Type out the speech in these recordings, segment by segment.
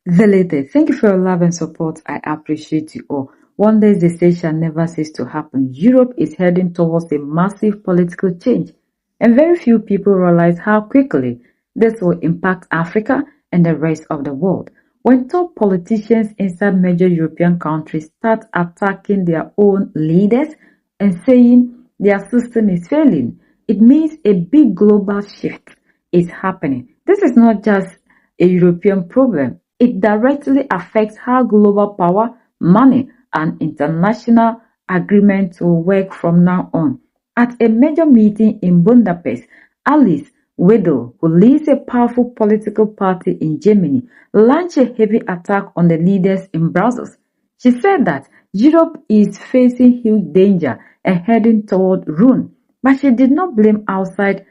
Zelete, thank you for your love and support. I appreciate you all. Wonders they say shall never cease to happen. Europe is heading towards a massive political change, and very few people realize how quickly this will impact Africa and the rest of the world. When top politicians inside major European countries start attacking their own leaders and saying their system is failing, it means a big global shift is happening. This is not just a European problem. It directly affects how global power, money, and international agreements will work from now on. At a major meeting in Budapest, Alice Weidel, who leads a powerful political party in Germany, launched a heavy attack on the leaders in Brussels. She said that Europe is facing huge danger and heading toward ruin, but she did not blame outside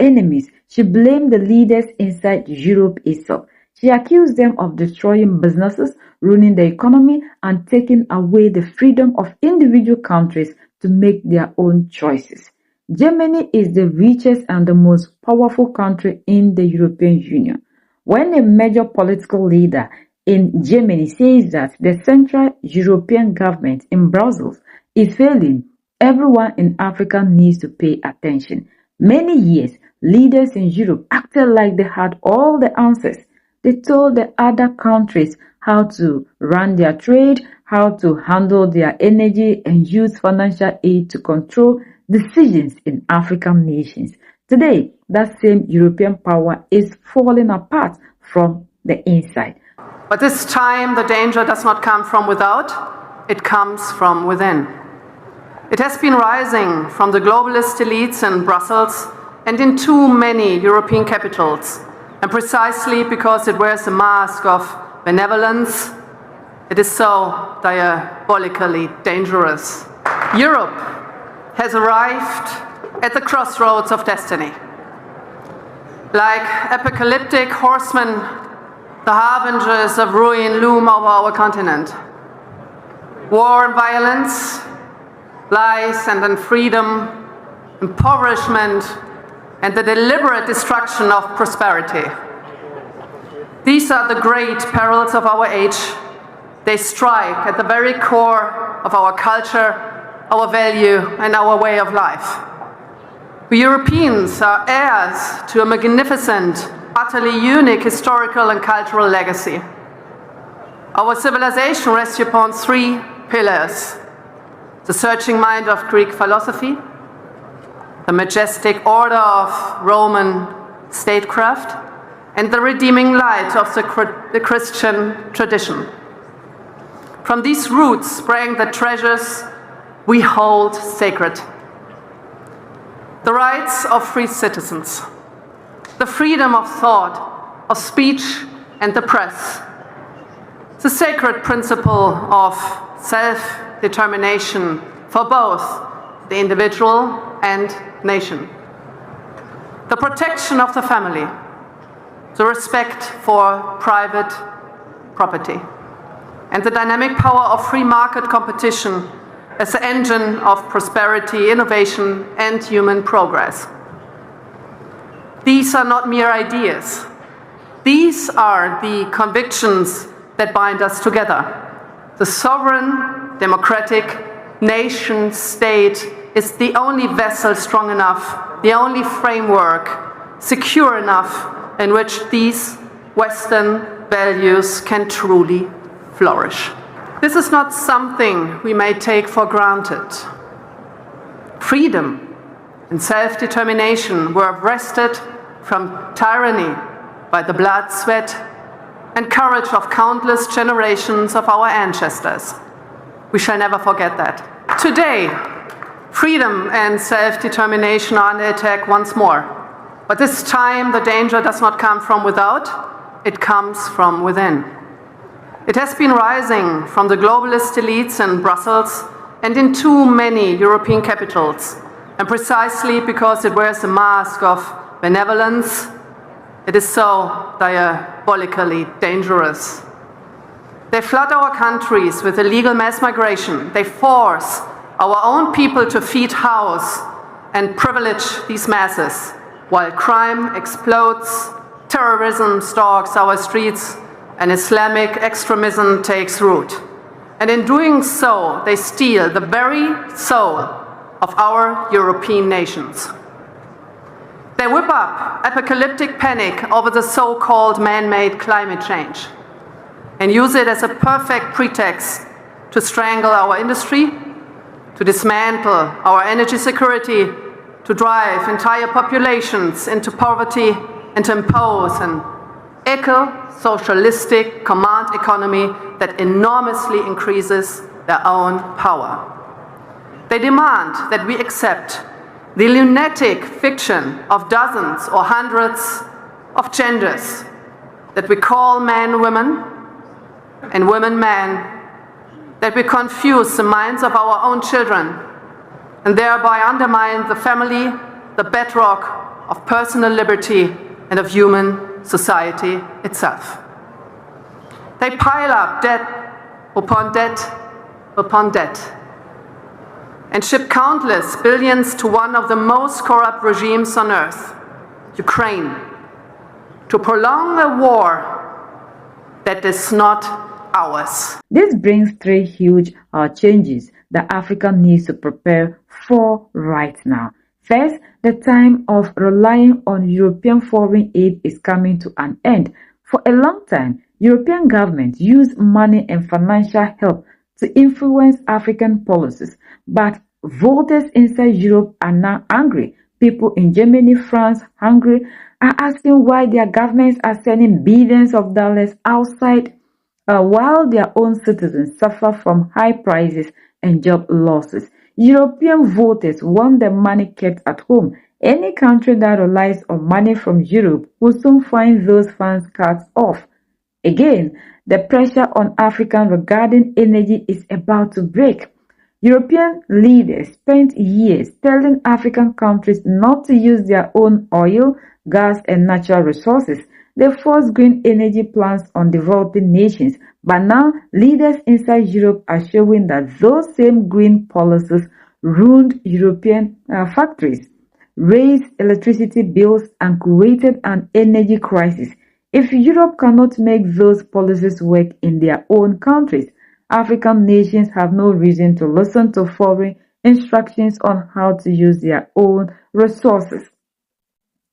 enemies. She blamed the leaders inside Europe itself. She accused them of destroying businesses, ruining the economy, and taking away the freedom of individual countries to make their own choices. Germany is the richest and the most powerful country in the European Union. When a major political leader in Germany says that the Central European government in Brussels is failing, everyone in Africa needs to pay attention. Many years, leaders in Europe acted like they had all the answers. They told the other countries how to run their trade, how to handle their energy, and use financial aid to control decisions in African nations. Today, that same European power is falling apart from the inside. But this time, the danger does not come from without, it comes from within. It has been rising from the globalist elites in Brussels and in too many European capitals. And precisely because it wears a mask of benevolence, it is so diabolically dangerous. Europe has arrived at the crossroads of destiny. Like apocalyptic horsemen, the harbingers of ruin loom over our continent. War and violence, lies and unfreedom, impoverishment, and the deliberate destruction of prosperity. These are the great perils of our age. They strike at the very core of our culture, our value, and our way of life. We Europeans are heirs to a magnificent, utterly unique historical and cultural legacy. Our civilization rests upon three pillars: the searching mind of Greek philosophy, the majestic order of Roman statecraft, and the redeeming light of the Christian tradition. From these roots sprang the treasures we hold sacred: the rights of free citizens, the freedom of thought, of speech, and the press, the sacred principle of self-determination for both the individual and nation, the protection of the family, the respect for private property, and the dynamic power of free market competition as the engine of prosperity, innovation, and human progress. These are not mere ideas. These are the convictions that bind us together. The sovereign, democratic nation state is the only vessel strong enough, the only framework secure enough in which these Western values can truly flourish. This is not something we may take for granted. Freedom and self-determination were wrested from tyranny by the blood, sweat, and courage of countless generations of our ancestors. We shall never forget that. Today, freedom and self-determination are under attack once more. But this time, the danger does not come from without, it comes from within. It has been rising from the globalist elites in Brussels and in too many European capitals. And precisely because it wears a mask of benevolence, it is so diabolically dangerous. They flood our countries with illegal mass migration. They force our own people to feed house and privilege these masses, while crime explodes, terrorism stalks our streets, and Islamic extremism takes root. And in doing so, they steal the very soul of our European nations. They whip up apocalyptic panic over the so-called man-made climate change and use it as a perfect pretext to strangle our industry, to dismantle our energy security, to drive entire populations into poverty, and to impose an eco-socialistic command economy that enormously increases their own power. They demand that we accept the lunatic fiction of dozens or hundreds of genders, that we call men women and women men, that we confuse the minds of our own children and thereby undermine the family, the bedrock of personal liberty and of human society itself. They pile up debt upon debt upon debt and ship countless billions to one of the most corrupt regimes on earth, Ukraine, to prolong a war that is not ours. This brings three huge changes that Africa needs to prepare for right now. First, the time of relying on European foreign aid is coming to an end. For a long time, European governments used money and financial help to influence African policies, but voters inside Europe are now angry. People in Germany, France, Hungary are asking why their governments are sending billions of dollars outside while their own citizens suffer from high prices and job losses. European voters want the money kept at home. Any country that relies on money from Europe will soon find those funds cut off. Again, the pressure on Africa regarding energy is about to break. European leaders spent years telling African countries not to use their own oil, gas, and natural resources. They forced green energy plans on developing nations, but now leaders inside Europe are showing that those same green policies ruined European factories, raised electricity bills, and created an energy crisis. If Europe cannot make those policies work in their own countries, African nations have no reason to listen to foreign instructions on how to use their own resources.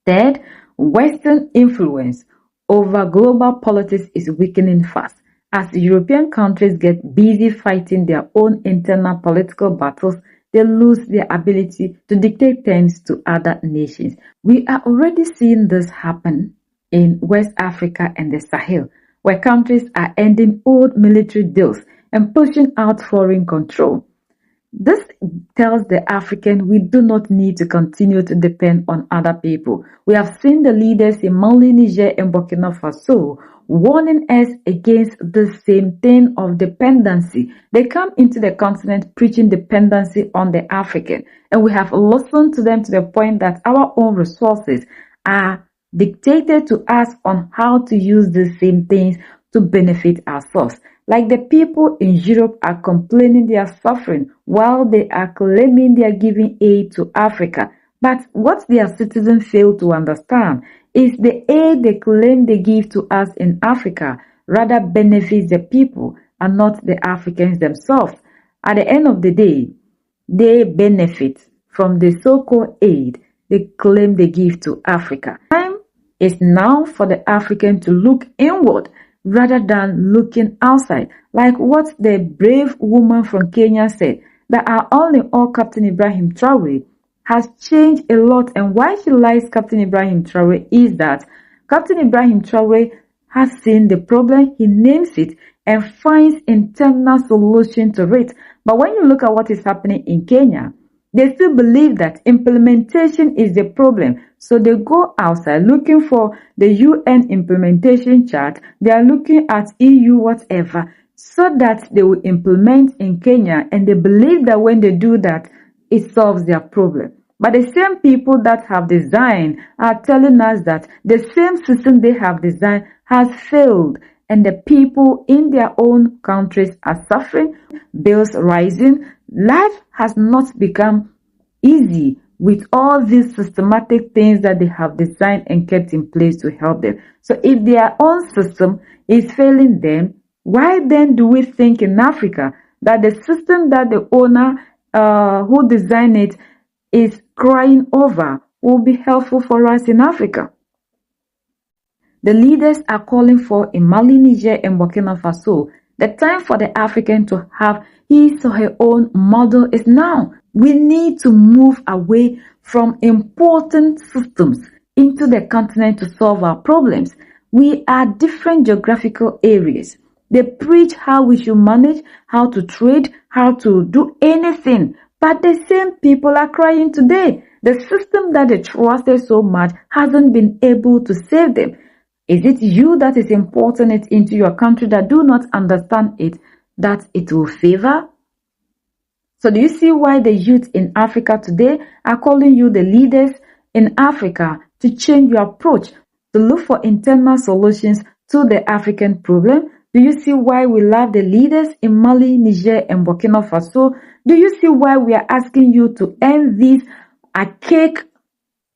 Third, Western influence over global politics is weakening fast. As European countries get busy fighting their own internal political battles, they lose their ability to dictate terms to other nations. We are already seeing this happen in West Africa and the Sahel, where countries are ending old military deals and pushing out foreign control. This tells the African we do not need to continue to depend on other people. We have seen the leaders in Mali, Niger, and Burkina Faso warning us against the same thing of dependency. They come into the continent preaching dependency on the African, and we have listened to them to the point that our own resources are dictated to us on how to use the same things to benefit ourselves. Like the people in Europe are complaining they are suffering while they are claiming they are giving aid to Africa. But what their citizens fail to understand is the aid they claim they give to us in Africa rather benefits the people and not the Africans themselves. At the end of the day, they benefit from the so-called aid they claim they give to Africa. Time is now for the African to look inward rather than looking outside, like what the brave woman from Kenya said, that our all in all Captain Ibrahim Traore has changed a lot. And why she likes Captain Ibrahim Traore is that Captain Ibrahim Traore has seen the problem, he names it, and finds internal solution to it. But when you look at what is happening in Kenya, they still believe that implementation is the problem. So they go outside looking for the UN implementation chart. They are looking at EU whatever so that they will implement in Kenya. And they believe that when they do that, it solves their problem. But the same people that have designed are telling us that the same system they have designed has failed. And the people in their own countries are suffering, bills rising. Life has not become easy with all these systematic things that they have designed and kept in place to help them. So if their own system is failing them, why then do we think in Africa that the system that the owner who designed it is crying over will be helpful for us in Africa? The leaders are calling for in Mali, Niger, and Burkina Faso. The time for the African to have his or her own model is now. We need to move away from important systems into the continent to solve our problems. We are different geographical areas. They preach how we should manage, how to trade, how to do anything. But the same people are crying today. The system that they trusted so much hasn't been able to save them. Is it you that is importing it into your country that do not understand it, that it will favor? So do you see why the youth in Africa today are calling you, the leaders in Africa, to change your approach, to look for internal solutions to the African problem? Do you see why we love the leaders in Mali, Niger, and Burkina Faso? Do you see why we are asking you to end this archaic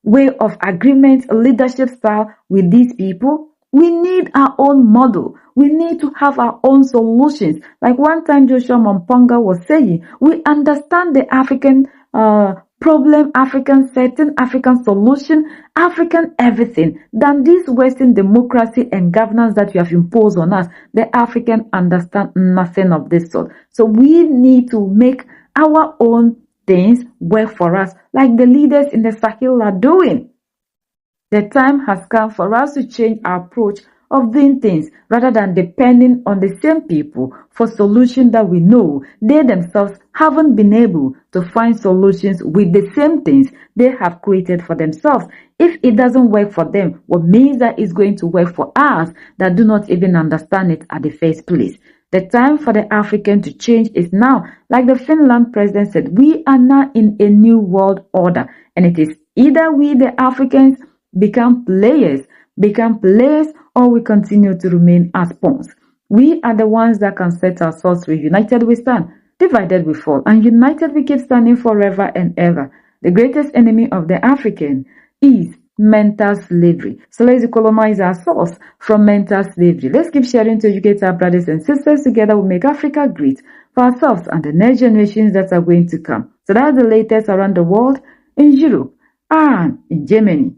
way of agreement leadership style with these people? We need our own model. We need to have our own solutions. Like one time Joshua Mamponga was saying, we understand the African problem, African setting, African solution, African everything than this Western democracy and governance that you have imposed on us. The African understand nothing of this sort. So we need to make our own things work for us, like the leaders in the Sahel are doing. The time has come for us to change our approach of doing things rather than depending on the same people for solutions that we know they themselves haven't been able to find solutions with the same things they have created for themselves. If it doesn't work for them, what means that it's going to work for us that do not even understand it at the first place? The time for the African to change is now. Like the Finland president said, we are now in a new world order, and it is either we, the Africans, become players, or we continue to remain as pawns. We are the ones that can set ourselves free. United we stand, divided we fall, and united we keep standing forever and ever. The greatest enemy of the African is mental slavery. So let's decolonize ourselves from mental slavery. Let's keep sharing to educate our brothers and sisters. Together we'll make Africa great for ourselves and the next generations that are going to come. So that's the latest around the world, in Europe and in Germany.